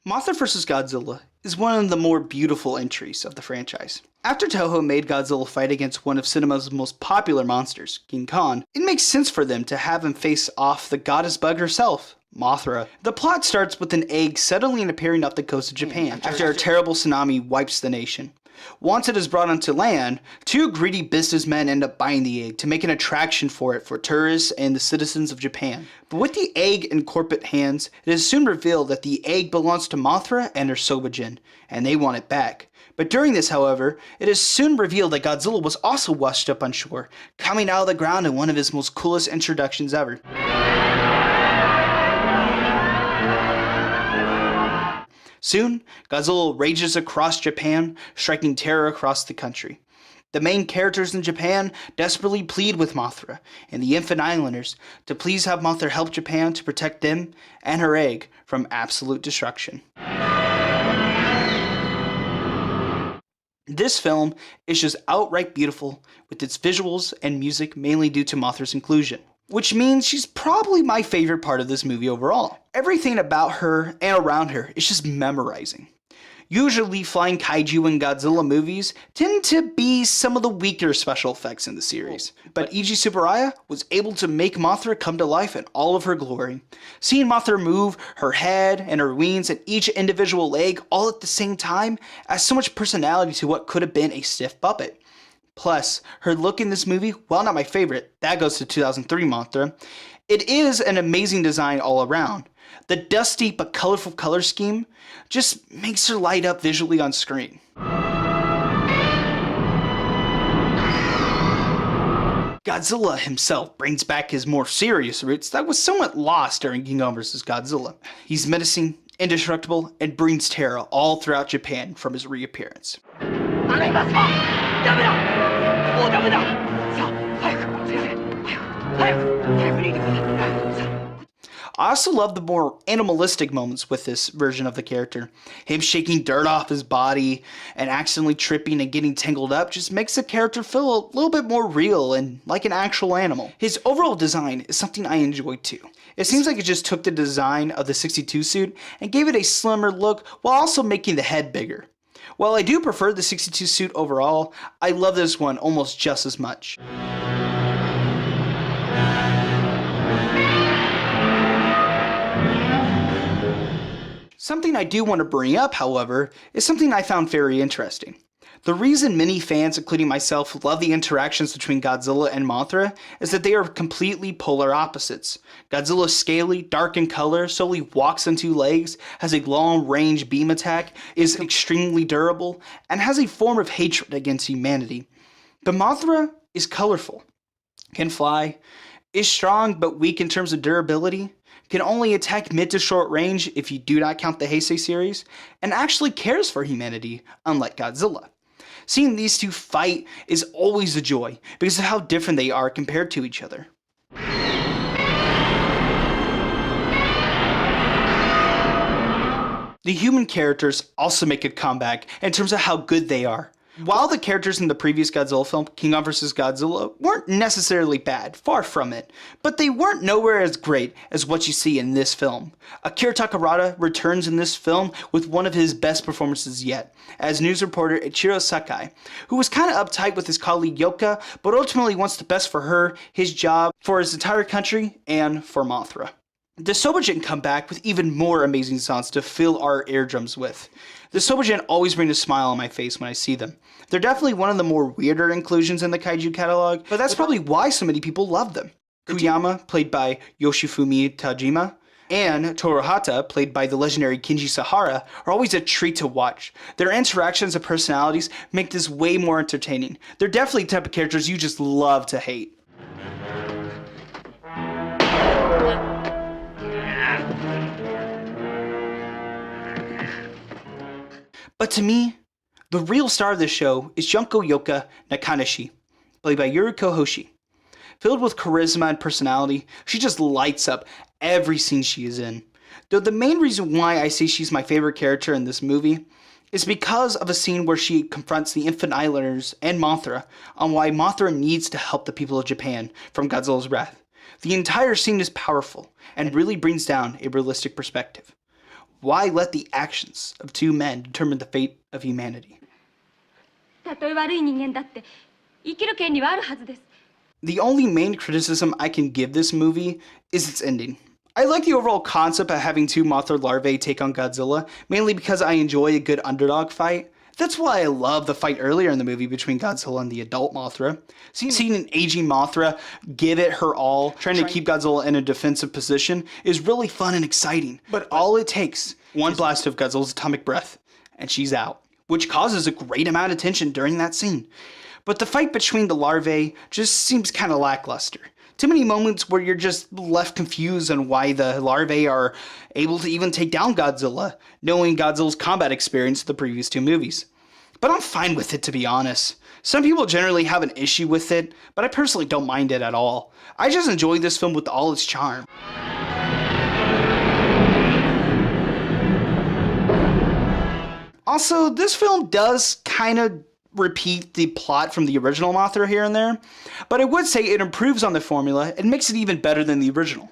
Mothra vs. Godzilla is one of the more beautiful entries of the franchise. After Toho made Godzilla fight against one of cinema's most popular monsters, King Kong, it makes sense for them to have him face off the goddess bug herself, Mothra. The plot starts with an egg suddenly appearing off the coast of Japan after a terrible tsunami wipes the nation. Once it is brought onto land, two greedy businessmen end up buying the egg to make an attraction for it for tourists and the citizens of Japan. But with the egg in corporate hands, it is soon revealed that the egg belongs to Mothra and her Sobajin, and they want it back. But during this, however, it is soon revealed that Godzilla was also washed up on shore, coming out of the ground in one of his most coolest introductions ever. Soon, Godzilla rages across Japan, striking terror across the country. The main characters in Japan desperately plead with Mothra and the Infant Islanders to please have Mothra help Japan to protect them and her egg from absolute destruction. This film is just outright beautiful with its visuals and music, mainly due to Mothra's inclusion, which means she's probably my favorite part of this movie overall. Everything about her and around her is just memorizing. Usually flying kaiju in Godzilla movies tend to be some of the weaker special effects in the series, but Eiji Tsuburaya was able to make Mothra come to life in all of her glory. Seeing Mothra move her head and her wings and each individual leg all at the same time adds so much personality to what could have been a stiff puppet. Plus, her look in this movie, while not my favorite, that goes to 2003 Mothra, it is an amazing design all around. The dusty but colorful color scheme just makes her light up visually on screen. Godzilla himself brings back his more serious roots that was somewhat lost during King Kong vs. Godzilla. He's menacing, indestructible, and brings terror all throughout Japan from his reappearance. I also love the more animalistic moments with this version of the character. Him shaking dirt off his body and accidentally tripping and getting tangled up just makes the character feel a little bit more real and like an actual animal. His overall design is something I enjoy too. It seems like it just took the design of the 62 suit and gave it a slimmer look while also making the head bigger. While I do prefer the 62 suit overall, I love this one almost just as much. Something I do want to bring up, however, is something I found very interesting. The reason many fans, including myself, love the interactions between Godzilla and Mothra is that they are completely polar opposites. Godzilla is scaly, dark in color, solely walks on two legs, has a long-range beam attack, is extremely durable, and has a form of hatred against humanity. But Mothra is colorful, can fly, is strong but weak in terms of durability, can only attack mid to short range if you do not count the Heisei series, and actually cares for humanity, unlike Godzilla. Seeing these two fight is always a joy because of how different they are compared to each other. The human characters also make a comeback in terms of how good they are. While the characters in the previous Godzilla film, King Kong vs. Godzilla, weren't necessarily bad, far from it, but they weren't nowhere as great as what you see in this film. Akira Takarada returns in this film with one of his best performances yet, as news reporter Ichiro Sakai, who was kind of uptight with his colleague Yoka, but ultimately wants the best for her, his job, for his entire country, and for Mothra. The Sobajin come back with even more amazing songs to fill our eardrums with. The Sobajin always bring a smile on my face when I see them. They're definitely one of the more weirder inclusions in the kaiju catalog, but that's probably why so many people love them. Kuyama, played by Yoshifumi Tajima, and Torohata, played by the legendary Kinji Sahara, are always a treat to watch. Their interactions and personalities make this way more entertaining. They're definitely the type of characters you just love to hate. But to me, the real star of this show is Junko Yoka Nakanishi, played by Yuriko Hoshi. Filled with charisma and personality, she just lights up every scene she is in. Though the main reason why I say she's my favorite character in this movie is because of a scene where she confronts the Infant Islanders and Mothra on why Mothra needs to help the people of Japan from Godzilla's wrath. The entire scene is powerful and really brings down a realistic perspective. why let the actions of two men determine the fate of humanity? たとえ悪い人間だって生きる権利はあるはずです。 The only main criticism I can give this movie is its ending. I like the overall concept of having two Mothra larvae take on Godzilla, mainly because I enjoy a good underdog fight. That's why I love the fight earlier in the movie between Godzilla and the adult Mothra. Seeing an aging Mothra give it her all, trying to keep Godzilla in a defensive position, is really fun and exciting. But all it takes, one blast of Godzilla's atomic breath, and she's out, which causes a great amount of tension during that scene. But the fight between the larvae just seems kind of lackluster. Too many moments where you're just left confused on why the larvae are able to even take down Godzilla, knowing Godzilla's combat experience in the previous two movies. But I'm fine with it, to be honest. Some people generally have an issue with it, but I personally don't mind it at all. I just enjoy this film with all its charm. Also, this film does kind of repeat the plot from the original Mothra here and there, but I would say it improves on the formula and makes it even better than the original.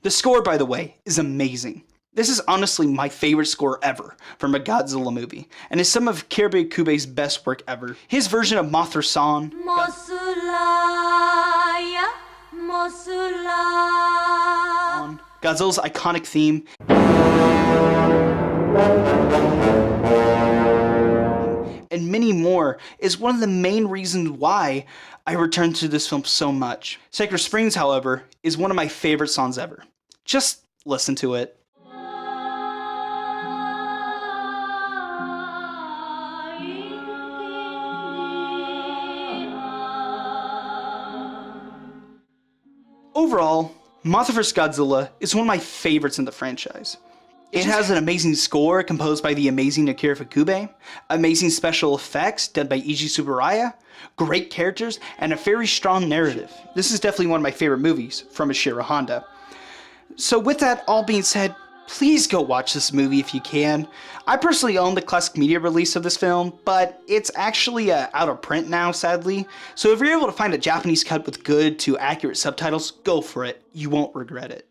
The score, by the way, is amazing. This is honestly my favorite score ever from a Godzilla movie, and is some of Kirby Kube's best work ever. His version of Mothra's song, Godzilla's iconic theme, and many more, is one of the main reasons why I return to this film so much. Sacred Springs, however, is one of my favorite songs ever. Just listen to it. Overall, Mothra vs. Godzilla is one of my favorites in the franchise. It has an amazing score composed by the amazing Akira Ifukube, amazing special effects done by Eiji Tsuburaya, great characters, and a very strong narrative. This is definitely one of my favorite movies from Ishiro Honda. So with that all being said, please go watch this movie if you can. I personally own the classic media release of this film, but it's actually out of print now, sadly. So if you're able to find a Japanese cut with good to accurate subtitles, go for it. You won't regret it.